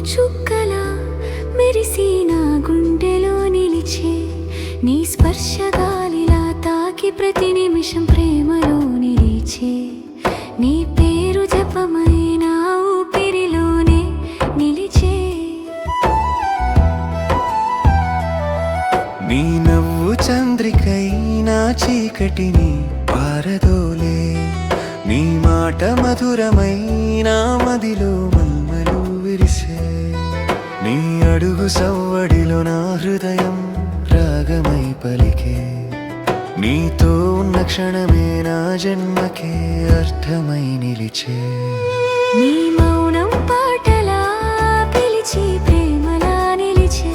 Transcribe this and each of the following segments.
చుక్కలా మెరిసి నా గుండెలో నిలిచే నీ స్పర్శ గాలిలా తాకి ప్రతి నిమిషం ప్రేమలో నిలిచే నీ పేరు జపమైన ఊపిరిలోనే నిలిచే నీ నవ్వు చంద్రికై నా చీకటిని పారదోలే నీ మాట మధురమై నా మదిలో మల్మలు విరిసే నీ అడుగు సవ్వడిలో నా హృదయం రాగమై పలికే నీతో ఉన్న క్షణమే నా జన్మకే అర్థమై నిలిచే నీ మౌనం పాటలా పిలిచి ప్రేమలా నిలిచే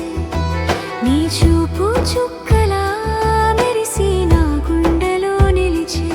నీ చూపు చుక్కలా మెరిసి నా గుండెలో నిలిచే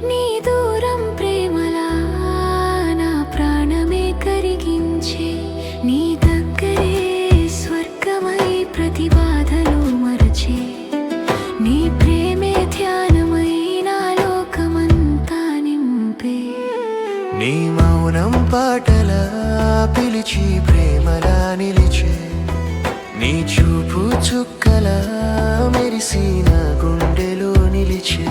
నీ దూరం ప్రేమలా నా ప్రాణమే కరిగించే నీ దగ్గరే స్వర్గమై ప్రతి బాధలు మరచే నీ ప్రేమే ధ్యానమై నా లోకమంతా నింపే నీ మౌనం పాటలా పిలిచి ప్రేమలా నిలిచే నీ చూపు చుక్కలా మెరిసి నా గుండెలో నిలిచే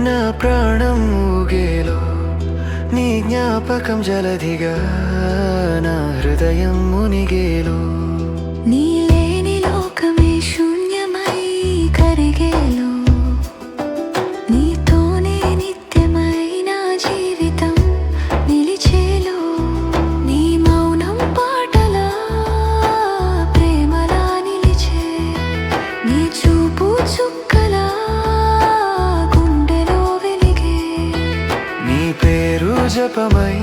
నా ప్రాణం ఊగేలో నీ జ్ఞాపకం జలధిగా నా హృదయం మునిగేలో నీ లేని లోకమే శూన్యమై కరిగేలో నీతోనే నిత్యమై నా జీవితం నిలిచేలో నీ మౌనం పాటలా ప్రేమలా నిలిచే నీ చూపు చుక్కలా జపమై